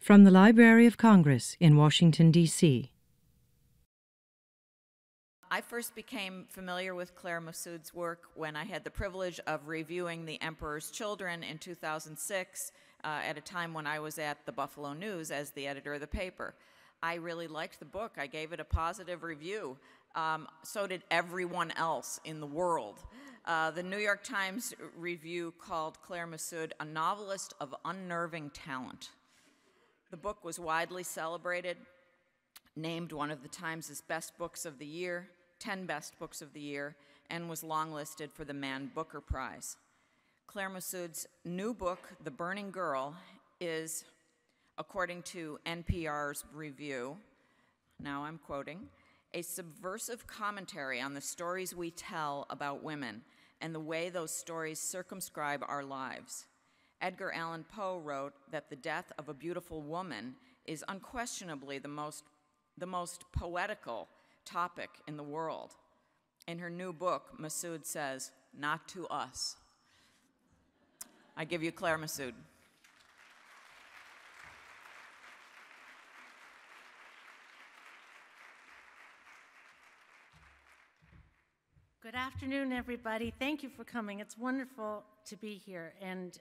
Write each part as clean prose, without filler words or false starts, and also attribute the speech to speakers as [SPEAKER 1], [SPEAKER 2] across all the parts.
[SPEAKER 1] From the Library of Congress in Washington, D.C.
[SPEAKER 2] I first became familiar with Claire Messud's work when I had the privilege of reviewing The Emperor's Children in 2006 at a time when I was at the Buffalo News as the editor of the paper. I really liked the book. I gave it a positive review. So did everyone else in the world. The New York Times review called Claire Messud a novelist of unnerving talent. The book was widely celebrated, named one of the Times' best books of the year, 10 best books of the year, and was longlisted for the Man Booker Prize. Claire Messud's new book, The Burning Girl, is, according to NPR's review, now I'm quoting, a subversive commentary on the stories we tell about women and the way those stories circumscribe our lives. Edgar Allan Poe wrote that the death of a beautiful woman is unquestionably the most poetical topic in the world. In her new book, Messud says, "Not to us." I give you Claire Messud.
[SPEAKER 3] Good afternoon, everybody. Thank you for coming. It's wonderful to be here, and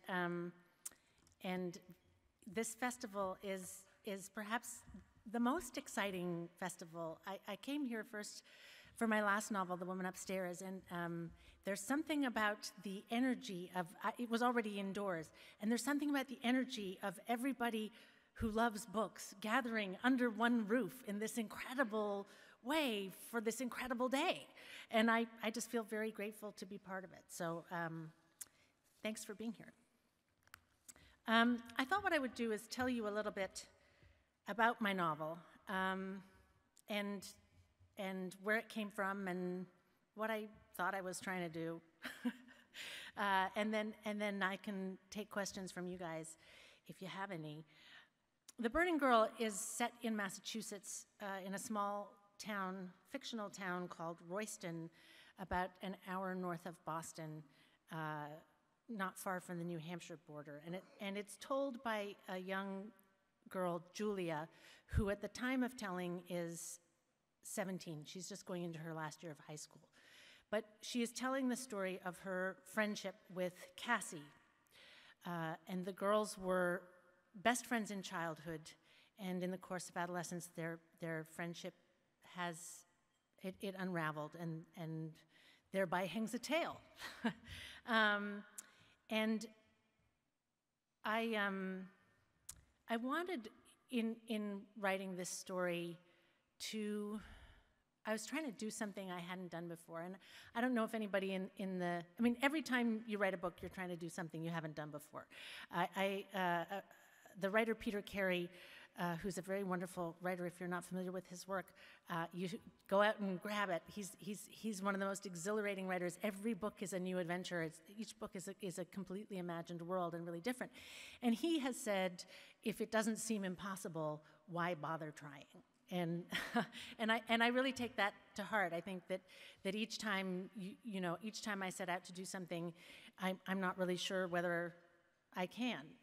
[SPEAKER 3] this festival is perhaps the most exciting festival. I came here first for my last novel, The Woman Upstairs, and there's something about the energy of, it was already indoors, and there's something about the energy of everybody who loves books gathering under one roof in this incredible way for this incredible day. And I just feel very grateful to be part of it. So thanks for being here. I thought what I would do is tell you a little bit about my novel and where it came from and what I thought I was trying to do. and then I can take questions from you guys if you have any. The Burning Girl is set in Massachusetts in a small town, fictional town called Royston, about an hour north of Boston, not far from the New Hampshire border. And it's told by a young girl, Julia, who at the time of telling is 17. She's just going into her last year of high school. But she is telling the story of her friendship with Cassie. And the girls were best friends in childhood, and in the course of adolescence, their friendship it unraveled and thereby hangs a tale. And I wanted in writing this story I was trying to do something I hadn't done before, and I don't know if anybody every time you write a book, you're trying to do something you haven't done before. The writer Peter Carey, who's a very wonderful writer. If you're not familiar with his work, you should go out and grab it. He's one of the most exhilarating writers. Every book is a new adventure. Each book is a completely imagined world and really different. And he has said, if it doesn't seem impossible, why bother trying? And I really take that to heart. I think that each time each time I set out to do something, I'm not really sure whether I can.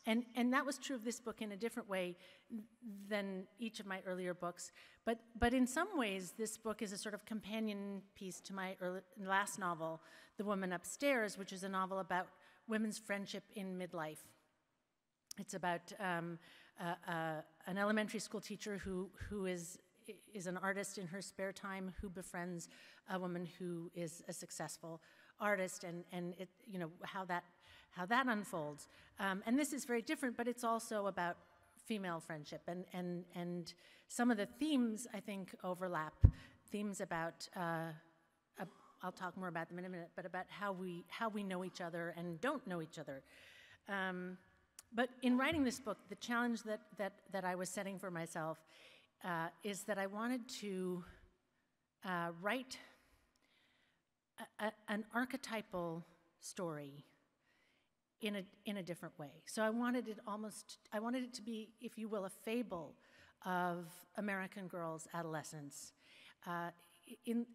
[SPEAKER 3] And that was true of this book in a different way than each of my earlier books. But in some ways, this book is a sort of companion piece to my last novel, The Woman Upstairs, which is a novel about women's friendship in midlife. It's about an elementary school teacher who is an artist in her spare time, who befriends a woman who is a successful artist, and it, how that unfolds. And this is very different, but it's also about female friendship. And some of the themes, I think, overlap. Themes about, I'll talk more about them in a minute, but about how we know each other and don't know each other. But in writing this book, the challenge that I was setting for myself is that I wanted to write an archetypal story in a different way. So I wanted it to be, if you will, a fable of American girls' adolescence. In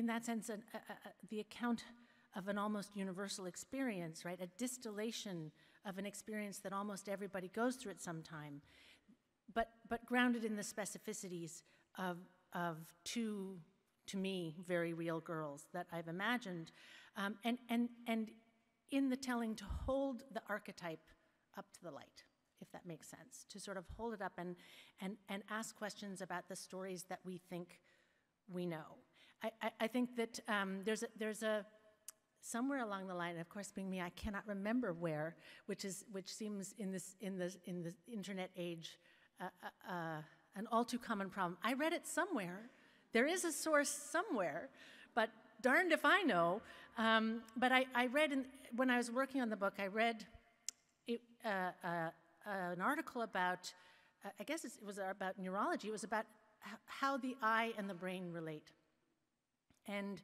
[SPEAKER 3] that sense, the account of an almost universal experience, right? A distillation of an experience that almost everybody goes through at some time, but grounded in the specificities of two, to me, very real girls that I've imagined, and in the telling to hold the archetype up to the light, if that makes sense, to sort of hold it up and ask questions about the stories that we think we know. I think that there's a somewhere along the line, and of course, being me, I cannot remember where, which seems in the internet age an all too common problem. I read it somewhere. There is a source somewhere, but darned if I know. But I read, when I was working on the book, I read an article about, I guess it was about neurology. It was about how the eye and the brain relate. And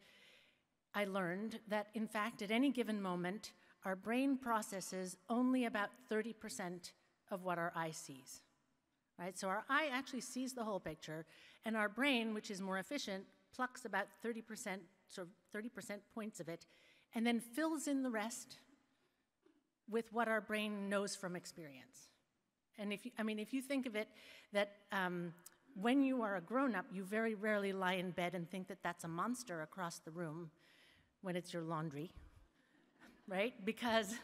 [SPEAKER 3] I learned that, in fact, at any given moment, our brain processes only about 30% of what our eye sees. Right? So our eye actually sees the whole picture, and our brain, which is more efficient, plucks about 30%, sort of 30% points of it, and then fills in the rest with what our brain knows from experience. And if you think of it, that when you are a grown-up, you very rarely lie in bed and think that that's a monster across the room when it's your laundry, right? Because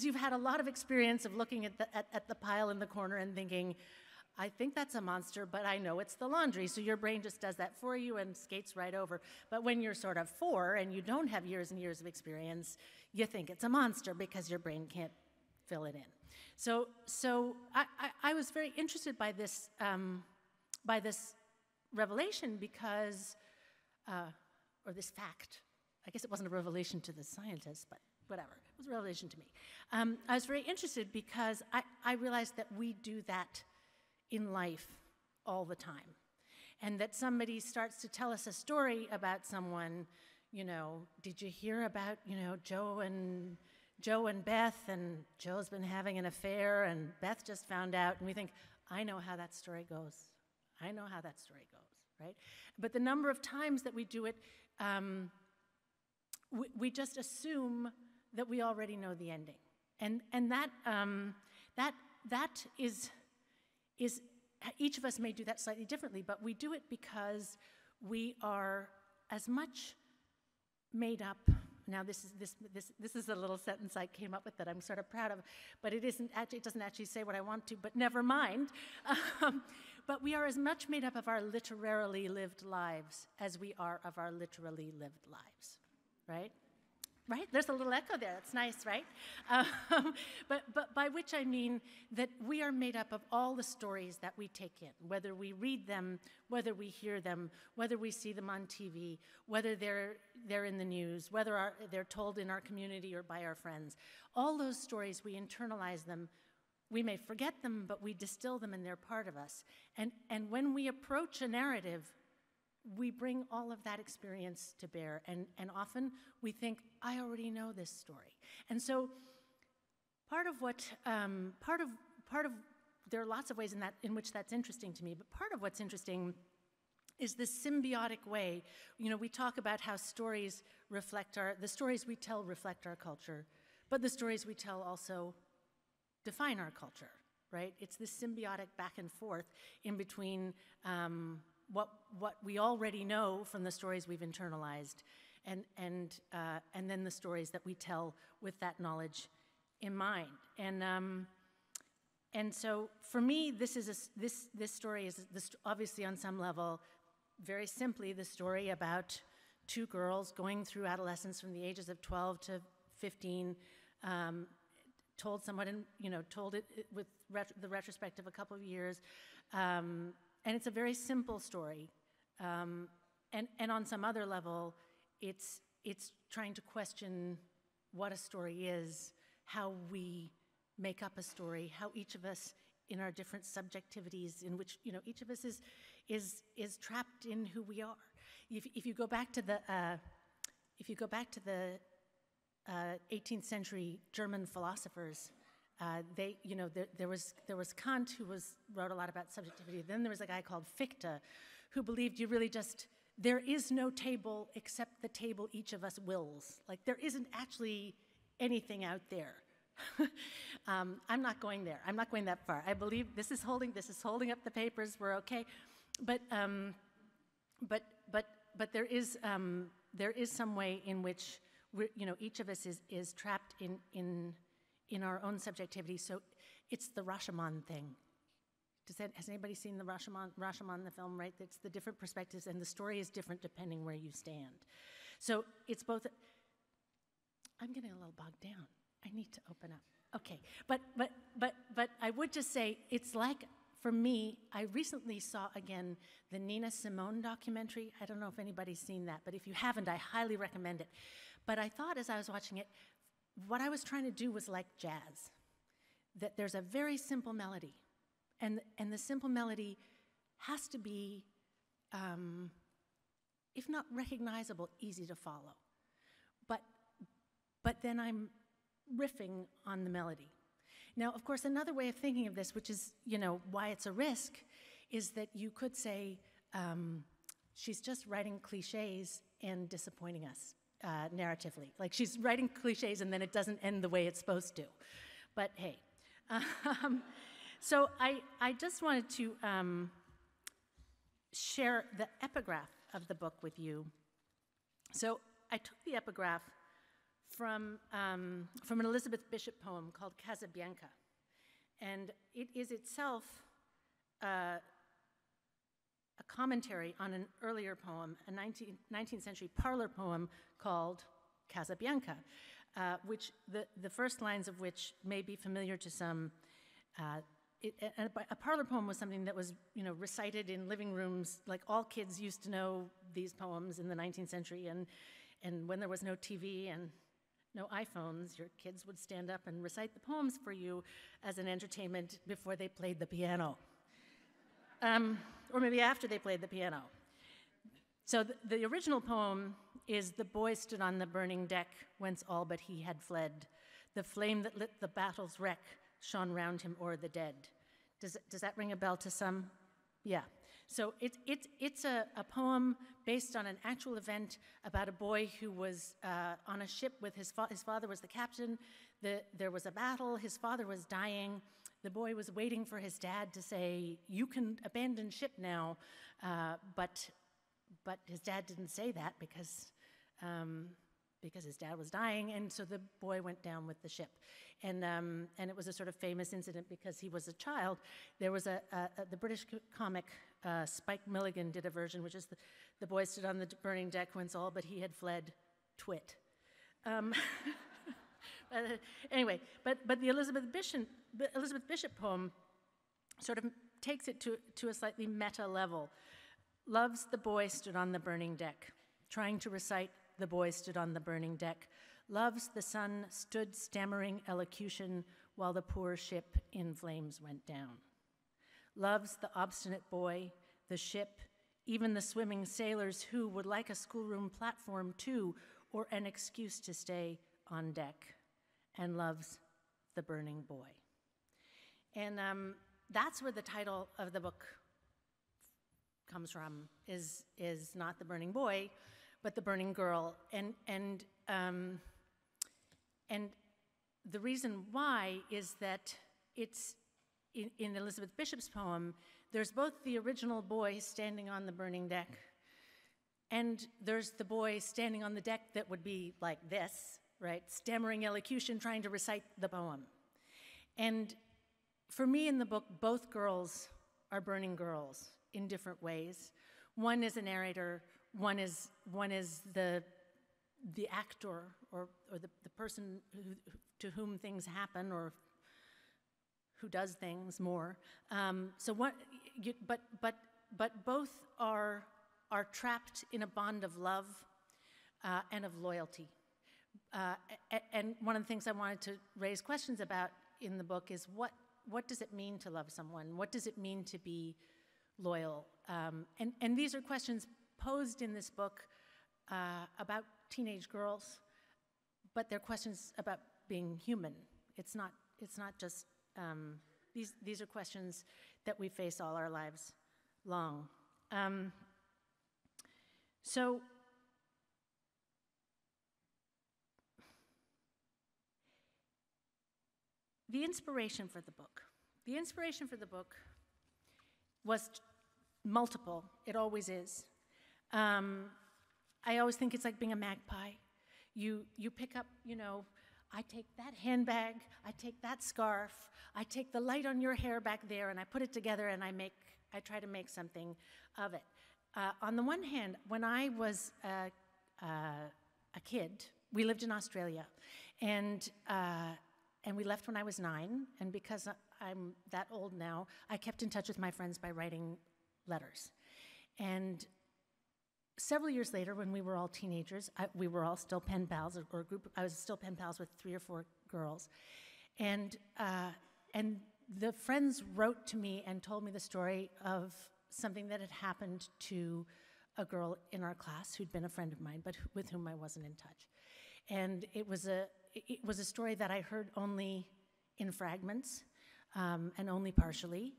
[SPEAKER 3] you've had a lot of experience of looking at the pile in the corner and thinking, I think that's a monster, but I know it's the laundry. So your brain just does that for you and skates right over. But when you're sort of 4 and you don't have years and years of experience, you think it's a monster because your brain can't fill it in. So I was very interested by this revelation because, or this fact. I guess it wasn't a revelation to the scientists, but whatever. It was a revelation to me. I was very interested because I realized that we do that in life all the time. And that somebody starts to tell us a story about someone, did you hear about, Joe and Beth, and Joe's been having an affair, and Beth just found out, and we think, I know how that story goes. I know how that story goes, right? But the number of times that we do it, we just assume that we already know the ending. And that is each of us may do that slightly differently, but we do it because we are as much made up. Now this is a little sentence I came up with that I'm sort of proud of, but it doesn't actually say what I want to, but never mind. But we are as much made up of our literarily lived lives as we are of our literally lived lives, right? Right? There's a little echo there. It's nice, right? But by which I mean that we are made up of all the stories that we take in, whether we read them, whether we hear them, whether we see them on TV, whether they're in the news, whether they're told in our community or by our friends. All those stories, we internalize them. We may forget them, but we distill them and they're part of us. And when we approach a narrative, we bring all of that experience to bear, and often we think, I already know this story. And so part of there are lots of ways in which that's interesting to me, but part of what's interesting is this symbiotic way. We talk about how stories the stories we tell reflect our culture, but the stories we tell also define our culture, right? It's this symbiotic back and forth in between what we already know from the stories we've internalized, and then the stories that we tell with that knowledge in mind. And so for me, this story is obviously on some level, very simply, the story about two girls going through adolescence from the ages of 12 to 15. Told somewhat, told it with the retrospect of a couple of years. And it's a very simple story, and on some other level, it's trying to question what a story is, how we make up a story, how each of us, in our different subjectivities, in which each of us is trapped in who we are. If you go back to the 18th century German philosophers. There was Kant, who wrote a lot about subjectivity. Then there was a guy called Fichte, who believed there is no table except the table each of us wills. Like, there isn't actually anything out there I'm not going there. I'm not going that far. I believe this is holding up the papers. We're okay, but there is some way in which each of us is trapped in our own subjectivity. So it's the Rashomon thing. Has anybody seen the Rashomon, the film, right? It's the different perspectives, and the story is different depending where you stand. So it's both. I'm getting a little bogged down. I need to open up. Okay, but I would just say it's like, for me, I recently saw again the Nina Simone documentary. I don't know if anybody's seen that, but if you haven't, I highly recommend it. But I thought as I was watching it, what I was trying to do was like jazz, that there's a very simple melody. And the simple melody has to be, if not recognizable, easy to follow. But then I'm riffing on the melody. Now, of course, another way of thinking of this, which is, why it's a risk, is that you could say, she's just writing cliches and disappointing us narratively. Like, she's writing cliches and then it doesn't end the way it's supposed to. But hey. So I just wanted to share the epigraph of the book with you. So I took the epigraph from an Elizabeth Bishop poem called Casablanca. And it is itself a commentary on an earlier poem, a 19th century parlor poem called Casablanca, which the first lines of which may be familiar to some. A parlor poem was something that was, recited in living rooms. Like, all kids used to know these poems in the 19th century, and when there was no TV and no iPhones, your kids would stand up and recite the poems for you as an entertainment before they played the piano, or maybe after they played the piano. So the original poem is, "The boy stood on the burning deck, whence all but he had fled. The flame that lit the battle's wreck shone round him o'er the dead." Does that ring a bell to some? Yeah. So it's a poem based on an actual event about a boy who was on a ship with his father was the captain. There was a battle. His father was dying. The boy was waiting for his dad to say, "You can abandon ship now," but his dad didn't say that because his dad was dying, and so the boy went down with the ship. And it was a sort of famous incident because he was a child. There was the British comic Spike Milligan did a version, which is the boy stood on the burning deck whence all but he had fled, twit. Anyway, but the Elizabeth Bishop poem sort of takes it to a slightly meta level. Loves the boy stood on the burning deck, trying to recite "The boy stood on the burning deck." Loves the son stood stammering elocution while the poor ship in flames went down. Loves the obstinate boy, the ship, even the swimming sailors who would like a schoolroom platform too, or an excuse to stay on deck, and loves the burning boy. And that's where the title of the book comes from, is not the burning boy, but the burning girl. And the reason why is that it's in Elizabeth Bishop's poem, there's both the original boy standing on the burning deck, and there's the boy standing on the deck that would be like this, right? Stammering elocution, trying to recite the poem. And for me in the book, both girls are burning girls in different ways. One is a narrator, one is the actor or the person to whom things happen or who does things more. But both are trapped in a bond of love and of loyalty. And one of the things I wanted to raise questions about in the book is what does it mean to love someone? What does it mean to be loyal? And these are questions posed in this book about teenage girls, but they're questions about being human. It's not just, these are questions that we face all our lives long. So the inspiration for the book. The inspiration for the book was multiple. It always is. I always think it's like being a magpie. You pick up, I take that handbag, I take that scarf, I take the light on your hair back there, and I put it together, and I try to make something of it. On the one hand, when I was a kid, we lived in Australia, and we left when I was 9, and because I'm that old now, I kept in touch with my friends by writing letters. And several years later, when we were all teenagers, we were all still pen pals, or a group. I was still pen pals with 3 or 4 girls, and the friends wrote to me and told me the story of something that had happened to a girl in our class who'd been a friend of mine, but with whom I wasn't in touch. And it was a story that I heard only in fragments, and only partially,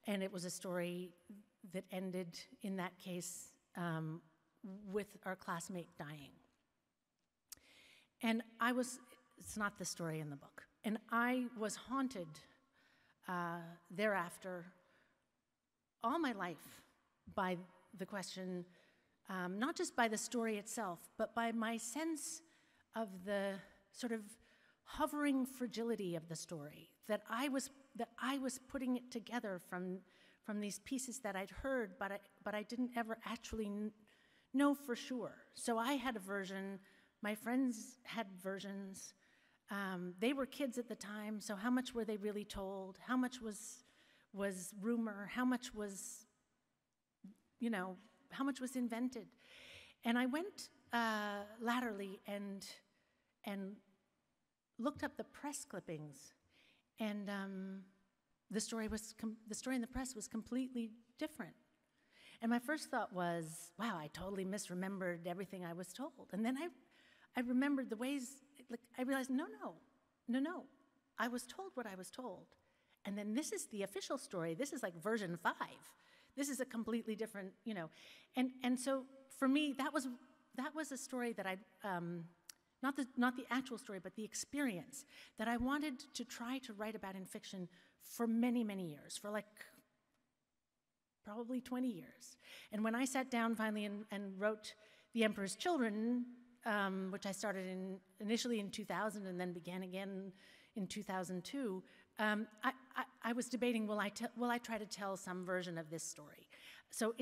[SPEAKER 3] and it was a story that ended, in that case, with our classmate dying. And it's not the story in the book, and I was haunted thereafter all my life by the question, not just by the story itself, but by my sense of the sort of hovering fragility of the story, that I was putting it together from these pieces that I'd heard, but I didn't ever actually know for sure. So I had a version, my friends had versions. They were kids at the time, so how much were they really told? How much was rumor? How much was, how much was invented? And I went latterly and looked up the press clippings, and the story in the press was completely different. And my first thought was, wow, I totally misremembered everything I was told. And then I remembered the ways, I realized, no, I was told what I was told. And then this is the official story. This is like version 5. This is a completely different, And so for me, that was a story that not the actual story, but the experience that I wanted to try to write about in fiction for many, many years, for probably 20 years. And when I sat down finally and wrote The Emperor's Children, which I started initially in 2000 and then began again in 2002, I was debating, will I try to tell some version of this story? So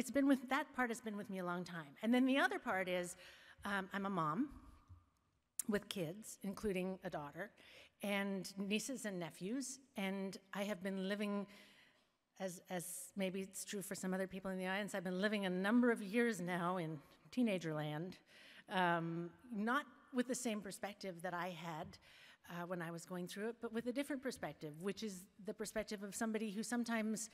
[SPEAKER 3] that part has been with me a long time. And then the other part is, I'm a mom with kids, including a daughter, and nieces and nephews, and I have been living, as maybe it's true for some other people in the audience, I've been living a number of years now in teenager land, not with the same perspective that I had when I was going through it, but with a different perspective, which is the perspective of somebody who sometimes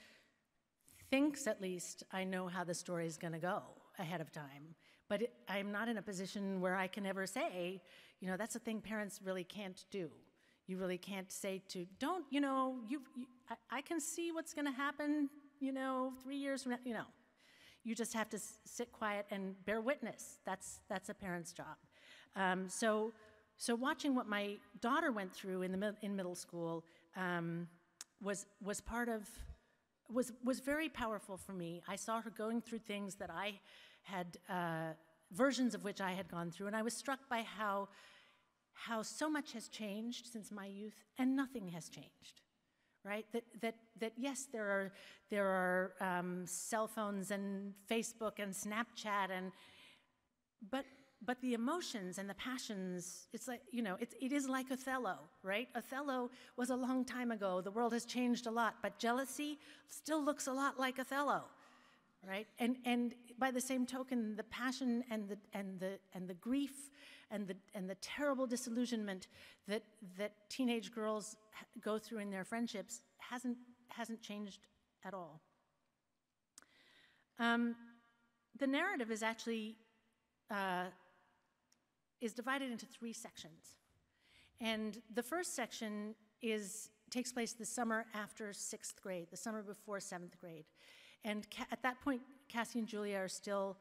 [SPEAKER 3] thinks, at least, I know how the story is going to go ahead of time. But I'm not in a position where I can ever say, that's a thing parents really can't do. You really can't say I can see what's going to happen, 3 years from now, You just have to sit quiet and bear witness. That's a parent's job. So watching what my daughter went through in middle school was very powerful for me. I saw her going through things that I had versions of which I had gone through, and I was struck by how so much has changed since my youth, and nothing has changed, right? That yes, there are cell phones and Facebook and Snapchat, but the emotions and the passions, it's like, it is like Othello, right? Othello was a long time ago. The world has changed a lot, but jealousy still looks a lot like Othello, right? And by the same token, the passion and the grief and the terrible disillusionment that teenage girls go through in their friendships hasn't changed at all. The narrative is actually is divided into 3 sections, and the first section takes place the summer after 6th grade, the summer before 7th grade. And at that point, Cassie and Julia are still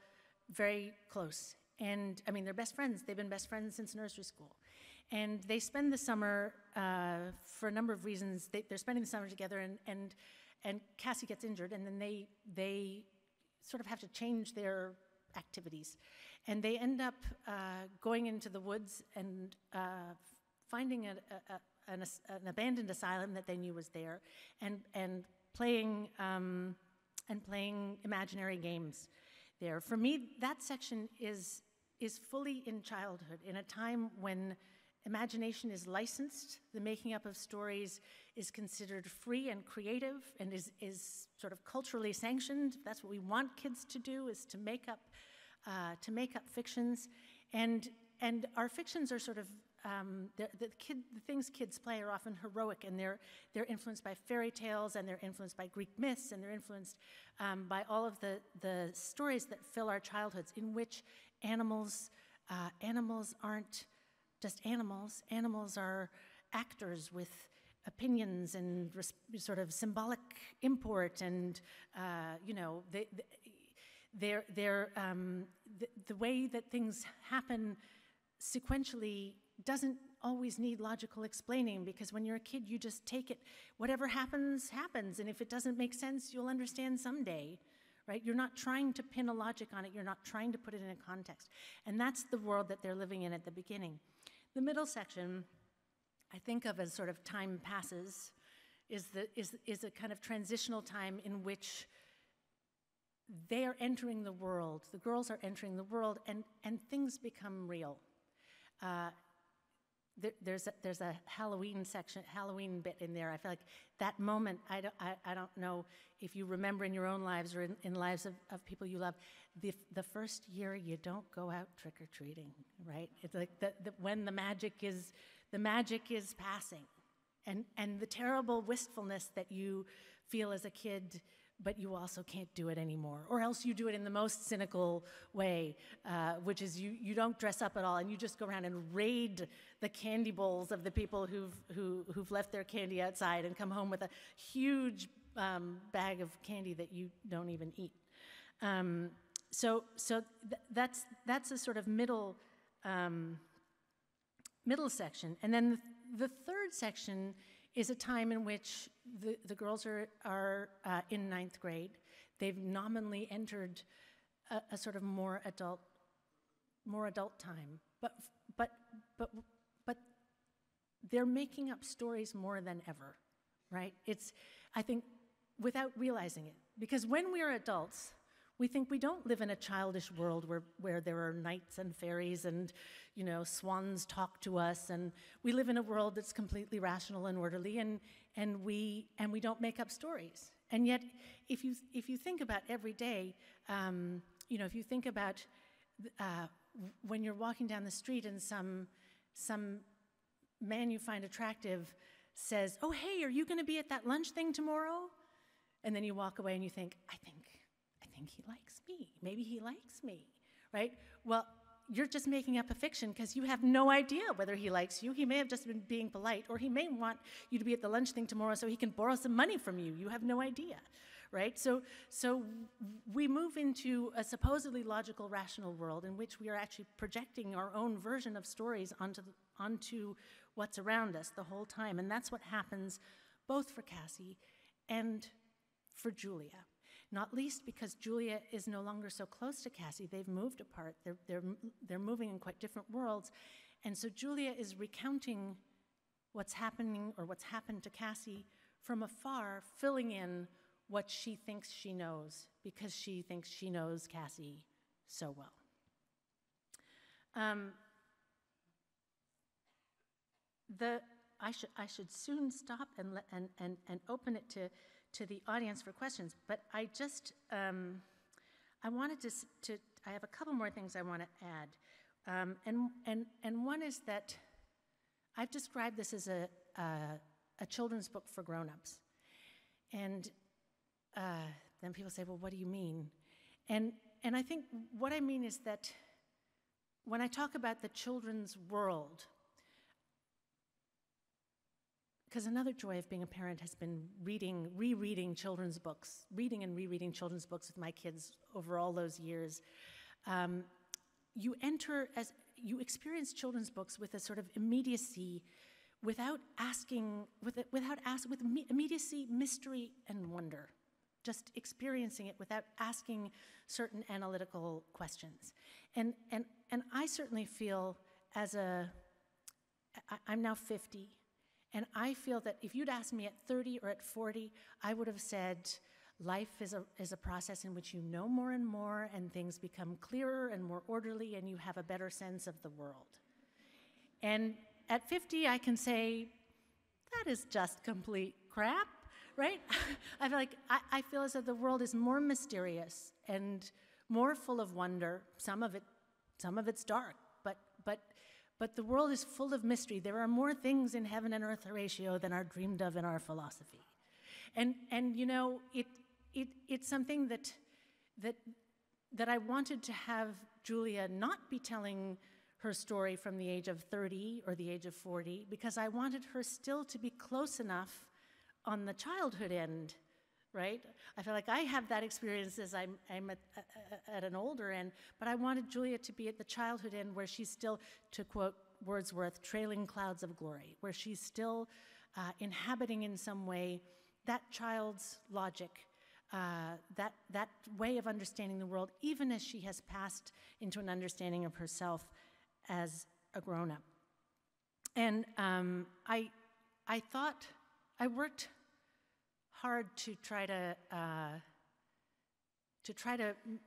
[SPEAKER 3] very close. And, they're best friends. They've been best friends since nursery school. And they spend the summer, for a number of reasons, they're spending the summer together, and Cassie gets injured, and then they sort of have to change their activities. And they end up going into the woods and finding an abandoned asylum that they knew was there, and playing imaginary games there. For me, that section is fully in childhood, in a time when imagination is licensed, the making up of stories is considered free and creative, and is sort of culturally sanctioned. That's what we want kids to do, is to make up fictions, and our fictions are sort of the things kids play are often heroic, and they're influenced by fairy tales, and they're influenced by Greek myths, and they're influenced by all of the stories that fill our childhoods, in which animals aren't just animals. Animals are actors with opinions and sort of symbolic import, and the way that things happen sequentially doesn't always need logical explaining, because when you're a kid, you just take it, whatever happens, happens, and if it doesn't make sense, you'll understand someday, right? You're not trying to pin a logic on it, you're not trying to put it in a context. And that's the world that they're living in at the beginning. The middle section, I think of as sort of time passes, is a kind of transitional time in which they are entering the world, the girls are entering the world, and things become real. There's a Halloween section, Halloween bit in there. I feel like that moment, I don't know if you remember in your own lives or in lives of people you love, the first year you don't go out trick-or-treating, right? It's like when the magic is passing, and the terrible wistfulness that you feel as a kid, but you also can't do it anymore. Or else you do it in the most cynical way, which is you don't dress up at all, and you just go around and raid the candy bowls of the people who've left their candy outside and come home with a huge bag of candy that you don't even eat. So that's a sort of middle section. And then the third section is a time in which the girls are in 9th grade. They've nominally entered a sort of more adult time, but they're making up stories more than ever, right? It's, I think, without realizing it, because when we're adults, we think we don't live in a childish world where there are knights and fairies and, swans talk to us, and we live in a world that's completely rational and orderly, and we don't make up stories. And yet, if you think about every day, if you think about when you're walking down the street and some man you find attractive says, "Oh, hey, are you going to be at that lunch thing tomorrow?" And then you walk away and you think, I think he likes me. Maybe he likes me, right? Well, you're just making up a fiction because you have no idea whether he likes you. He may have just been being polite, or he may want you to be at the lunch thing tomorrow so he can borrow some money from you. You have no idea, right? So we move into a supposedly logical, rational world in which we are actually projecting our own version of stories onto what's around us the whole time. And that's what happens both for Cassie and for Julia. Not least because Julia is no longer so close to Cassie. They've moved apart. They're moving in quite different worlds. And so Julia is recounting what's happening or what's happened to Cassie from afar, filling in what she thinks she knows because she thinks she knows Cassie so well. I should soon stop and open it to the audience for questions, but I just I wanted to I have a couple more things I want to add, and one is that I've described this as a children's book for grown-ups, and then people say, well, what do you mean? And I think what I mean is that when I talk about the children's world, because another joy of being a parent has been rereading children's books, reading and rereading children's books with my kids over all those years. You enter you experience children's books with a sort of immediacy, with immediacy, mystery, and wonder. Just experiencing it without asking certain analytical questions. And I certainly feel I'm now 50, and I feel that if you'd asked me at 30 or at 40, I would have said, life is a process in which you know more and more, and things become clearer and more orderly, and you have a better sense of the world. And at 50, I can say, that is just complete crap, right? I feel as though the world is more mysterious and more full of wonder. Some of it's dark, but the world is full of mystery. There are more things in heaven and earth, Horatio, than are dreamed of in our philosophy. And you know, it's something that I wanted to have Julia not be telling her story from the age of 30 or the age of 40, because I wanted her still to be close enough on the childhood end, right? I feel like I have that experience as I'm at an older end, but I wanted Julia to be at the childhood end where she's still, to quote Wordsworth, trailing clouds of glory, where she's still inhabiting in some way that child's logic, that way of understanding the world, even as she has passed into an understanding of herself as a grown-up. And I thought, I worked hard to try to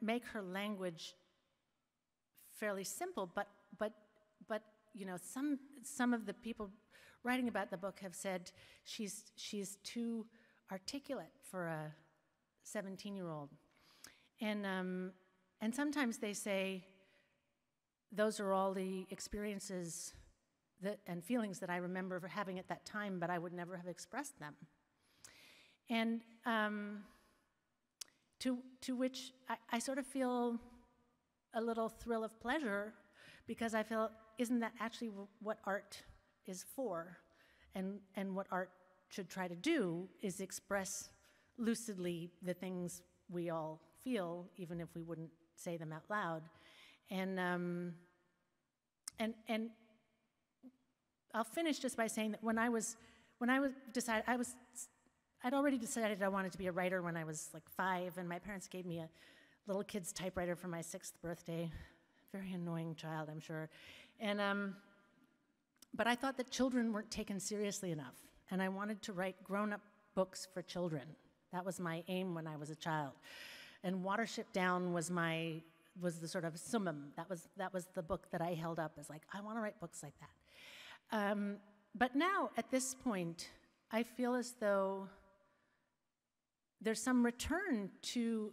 [SPEAKER 3] make her language fairly simple, but you know, some of the people writing about the book have said she's too articulate for a 17-year-old, and sometimes they say those are all the experiences and feelings that I remember having at that time, but I would never have expressed them. And to which I sort of feel a little thrill of pleasure, because I feel, isn't that actually what art is for? And what art should try to do is express lucidly the things we all feel, even if we wouldn't say them out loud. And I'll finish just by saying that I'd already decided I wanted to be a writer when I was like 5, and my parents gave me a little kid's typewriter for my 6th birthday. Very annoying child, I'm sure. And but I thought that children weren't taken seriously enough, and I wanted to write grown-up books for children. That was my aim when I was a child. And Watership Down was the sort of summum. That was the book that I held up as like, I want to write books like that. But now, at this point, I feel as though there's some return to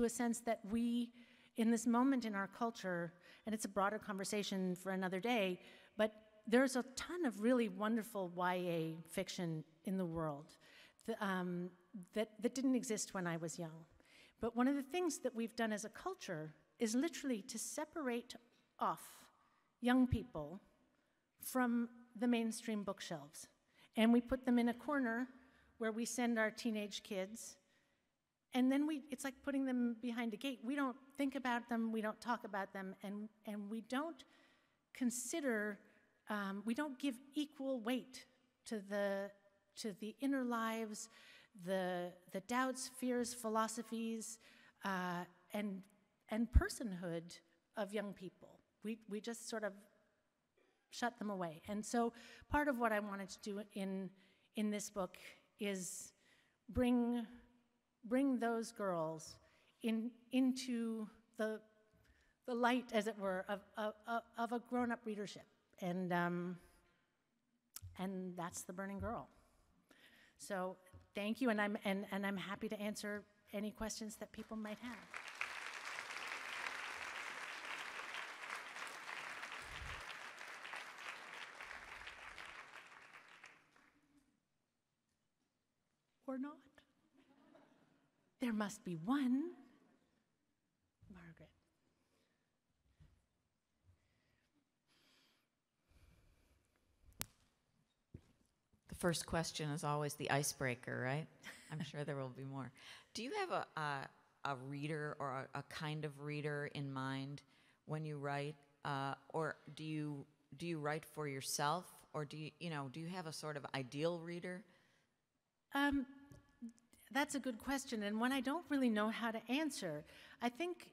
[SPEAKER 3] a sense that we, in this moment in our culture, and it's a broader conversation for another day, but there's a ton of really wonderful YA fiction in the world that didn't exist when I was young. But one of the things that we've done as a culture is literally to separate off young people from the mainstream bookshelves. And we put them in a corner where we send our teenage kids, and then it's like putting them behind a gate. We don't think about them, we don't talk about them, and we don't consider, we don't give equal weight to the inner lives, the doubts, fears, philosophies, and personhood of young people. We just sort of shut them away. And so part of what I wanted to do in this book is bring those girls into the light, as it were, of a grown-up readership. And that's The Burning Girl. So thank you, and I'm happy to answer any questions that people might have. Or not. There must be one. Margaret.
[SPEAKER 2] The first question is always the icebreaker, right? I'm sure there will be more. Do you have a reader or a kind of reader in mind when you write? or do you write for yourself, or do you have a sort of ideal reader?
[SPEAKER 3] That's a good question, and one I don't really know how to answer. I think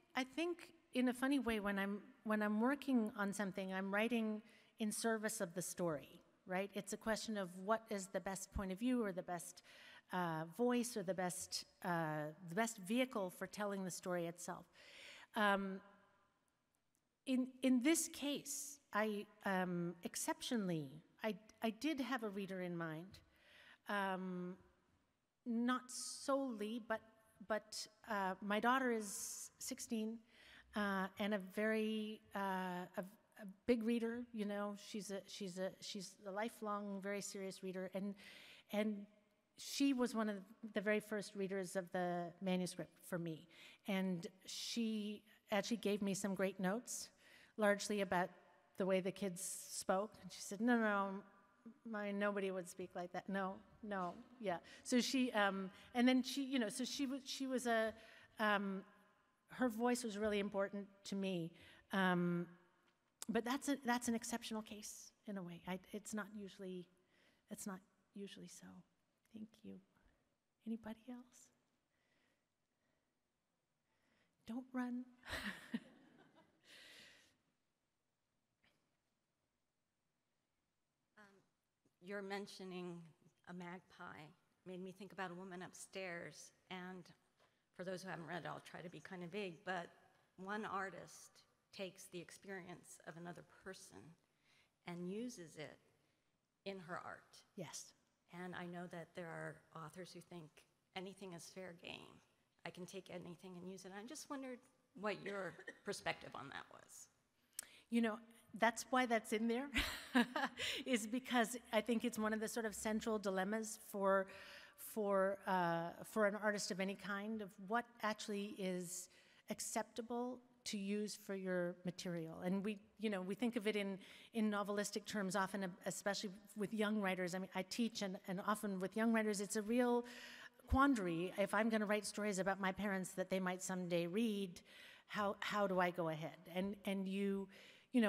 [SPEAKER 3] in a funny way, when I'm working on something, I'm writing in service of the story, right? It's a question of what is the best point of view, or the best voice, or the best vehicle for telling the story itself. In this case, I exceptionally, I did have a reader in mind. Not solely, but my daughter is 16 and a very a big reader. You know, she's a lifelong, very serious reader, and she was one of the very first readers of the manuscript for me, and she actually gave me some great notes, largely about the way the kids spoke. And she said, no, nobody would speak like that. No, yeah. So she, and then she, so she was a, her voice was really important to me. But that's an exceptional case in a way. It's not usually so. Thank you. Anybody else? Don't run.
[SPEAKER 4] You're mentioning a magpie made me think about A Woman Upstairs, and for those who haven't read it, I'll try to be kind of vague, but one artist takes the experience of another person and uses it in her art.
[SPEAKER 3] Yes.
[SPEAKER 4] And I know that there are authors who think anything is fair game. I can take anything and use it. I just wondered what your perspective on that was.
[SPEAKER 3] You know, that's why that's in there, is because I think it's one of the sort of central dilemmas for an artist of any kind, of what actually is acceptable to use for your material. And we think of it in novelistic terms often, especially with young writers. I mean, I teach, and often with young writers, it's a real quandary. If I'm going to write stories about my parents that they might someday read, how do I go ahead? And you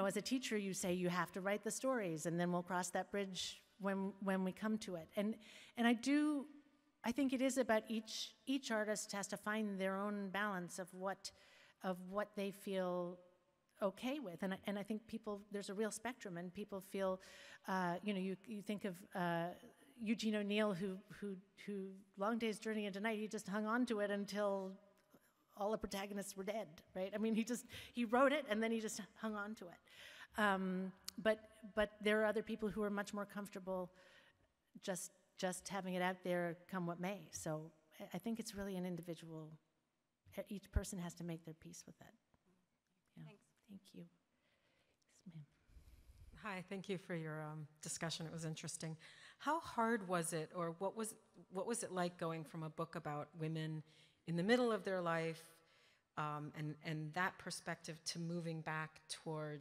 [SPEAKER 3] as a teacher, you say you have to write the stories, and then we'll cross that bridge when we come to it. And I think it is about each artist has to find their own balance of what they feel okay with. And I think there's a real spectrum, and people feel, you think of Eugene O'Neill, who Long Day's Journey into Night, he just hung on to it until all the protagonists were dead, right? I mean, he wrote it, and then he just hung on to it. But there are other people who are much more comfortable just having it out there, come what may. So I think it's really an individual. Each person has to make their peace with that. Yeah.
[SPEAKER 4] Thanks.
[SPEAKER 3] Thank you. Yes, ma'am.
[SPEAKER 5] Hi, thank you for your discussion. It was interesting. How hard was it, or what was it like going from a book about women in the middle of their life, and that perspective, to moving back toward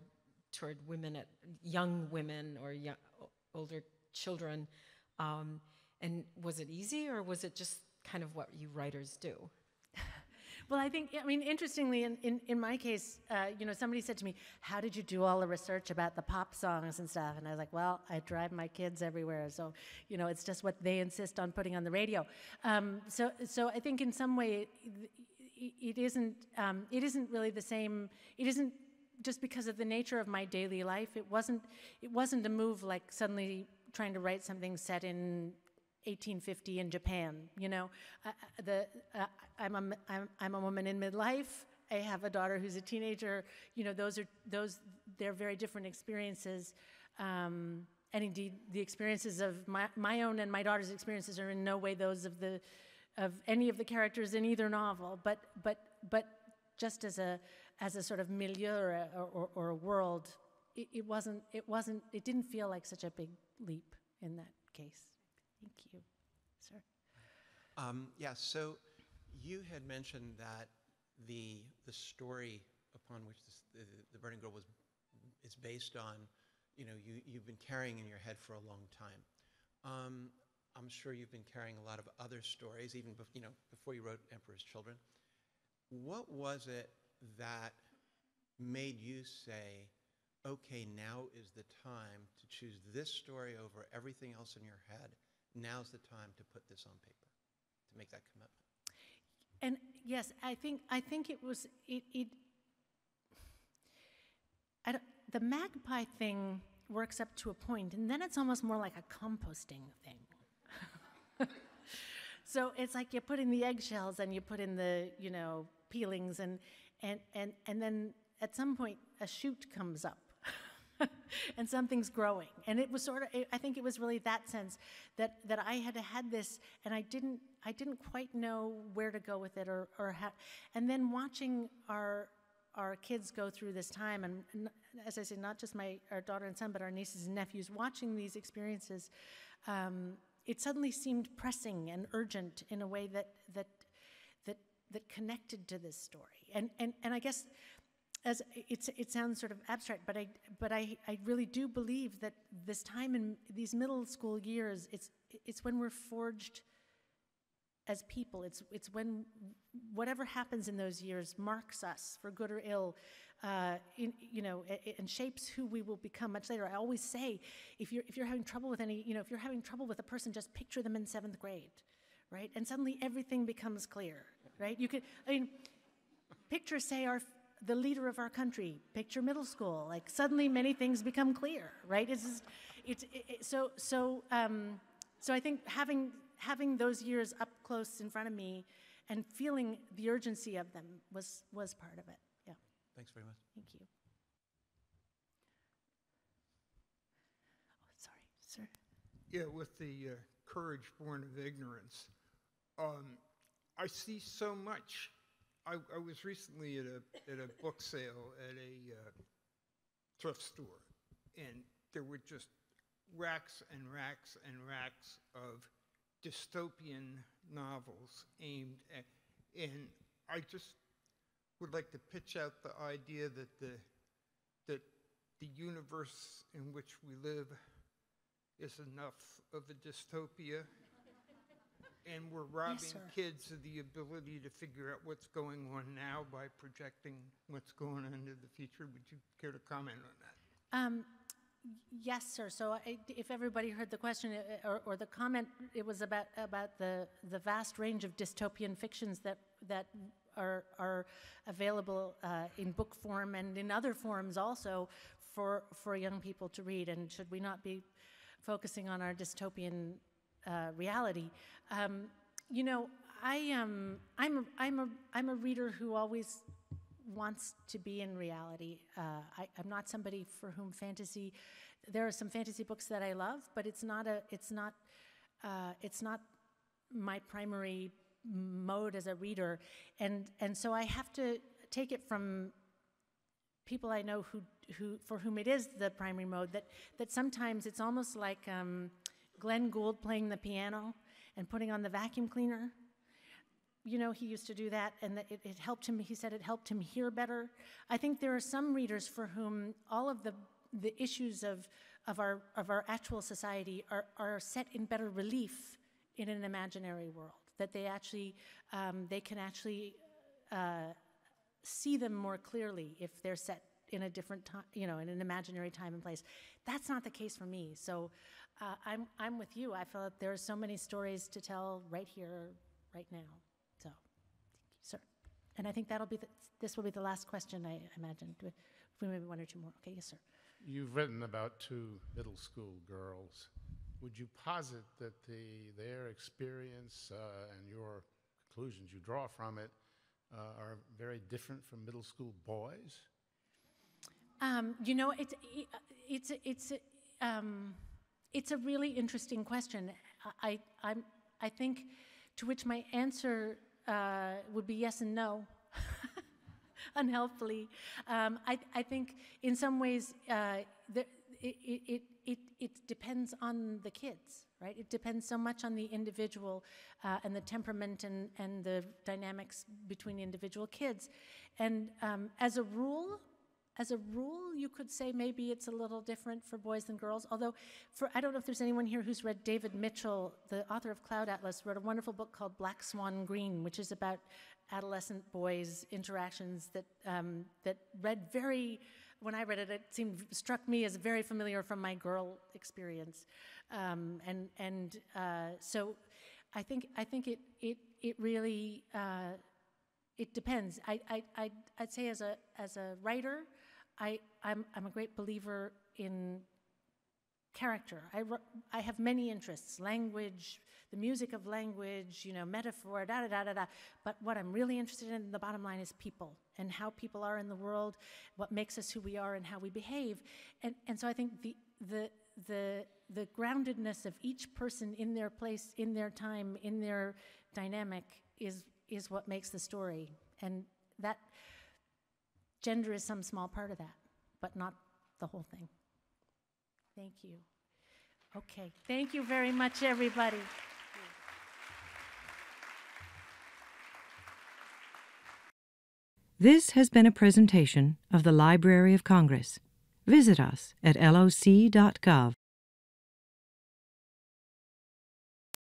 [SPEAKER 5] women, young women or older children? And was it easy, or was it just kind of what you writers do?
[SPEAKER 3] Well, interestingly, in my case, somebody said to me, "How did you do all the research about the pop songs and stuff?" And I was like, "Well, I drive my kids everywhere, so it's just what they insist on putting on the radio." So I think in some way, it isn't really the same. It isn't just because of the nature of my daily life. It wasn't a move like suddenly trying to write something set in 1850 in Japan. I'm a woman in midlife. I have a daughter who's a teenager. They're very different experiences. And indeed, the experiences of my own and my daughter's experiences are in no way those of any of the characters in either novel. But just as a sort of milieu or a world, it didn't feel like such a big leap in that case. Thank you, sir.
[SPEAKER 6] So you had mentioned that the story upon which the Burning Girl is based on, you've been carrying in your head for a long time. I'm sure you've been carrying a lot of other stories, even before you wrote Emperor's Children. What was it that made you say, okay, now is the time to choose this story over everything else in your head. Now's the time to put this on paper, to make that commitment.
[SPEAKER 3] And yes, I think it was the magpie thing works up to a point, and then it's almost more like a composting thing. So it's like you put in the eggshells and you put in the peelings, and then at some point a shoot comes up. And something's growing, and it was sort of. I think it was really that sense that I had this, and I didn't quite know where to go with it or how. And then watching our kids go through this time, and as I say, not just our daughter and son, but our nieces and nephews, watching these experiences, it suddenly seemed pressing and urgent in a way that connected to this story. And I guess. As it sounds sort of abstract, but I really do believe that this time in these middle school years, it's when we're forged as people. It's when whatever happens in those years marks us for good or ill, and shapes who we will become much later. I always say, if you're having trouble with if you're having trouble with a person, just picture them in 7th grade, right? And suddenly everything becomes clear, right? Picture, say, the leader of our country. Picture middle school. Like suddenly, many things become clear, right? So I think having those years up close in front of me, and feeling the urgency of them was part of it. Yeah.
[SPEAKER 6] Thanks very much.
[SPEAKER 3] Thank you. Oh, sorry, sir.
[SPEAKER 7] Yeah, with the courage born of ignorance, I see so much. I was recently at a book sale at a thrift store, and there were just racks and racks and racks of dystopian novels aimed at, and I just would like to pitch out the idea that the universe in which we live is enough of a dystopia. And we're robbing kids of the ability to figure out what's going on now by projecting what's going on into the future. Would you care to comment on that?
[SPEAKER 3] Yes, sir. So if everybody heard the question or the comment, it was about the vast range of dystopian fictions that are available in book form and in other forms also for young people to read. And should we not be focusing on our dystopian reality? I'm a reader who always wants to be in reality. I'm not somebody for whom fantasy. There are some fantasy books that I love, but it's not my primary mode as a reader, and so I have to take it from people I know who for whom it is the primary mode. That sometimes it's almost like Glenn Gould playing the piano and putting on the vacuum cleaner. He used to do that, and that it helped him. He said it helped him hear better. I think there are some readers for whom all of the issues of our actual society are set in better relief in an imaginary world. That they can actually see them more clearly if they're set in a different time, in an imaginary time and place. That's not the case for me. So I'm with you. I feel that there are so many stories to tell right here, right now. So, thank you, sir. And I think this will be the last question, I imagine. If we maybe one or two more. Okay, yes, sir.
[SPEAKER 8] You've written about 2 middle school girls. Would you posit that their experience and your conclusions you draw from it are very different from middle school boys?
[SPEAKER 3] It's a really interesting question. I think to which my answer would be yes and no, unhelpfully. I think in some ways it depends on the kids, right? It depends so much on the individual and the temperament and the dynamics between individual kids. And as a rule, you could say maybe it's a little different for boys than girls, although I don't know if there's anyone here who's read David Mitchell, the author of Cloud Atlas, wrote a wonderful book called Black Swan Green, which is about adolescent boys' interactions that read very when I read it, struck me as very familiar from my girl experience, so I think it really it depends. I'd say as a writer, I'm a great believer in character. I have many interests: language, the music of language, metaphor, da da da da da. But what I'm really interested in, the bottom line, is people and how people are in the world, what makes us who we are, and how we behave. And so I think the groundedness of each person in their place, in their time, in their dynamic is what makes the story. And that gender is some small part of that, but not the whole thing. Thank you. Okay, thank you very much, everybody.
[SPEAKER 1] This has been a presentation of the Library of Congress. Visit us at loc.gov.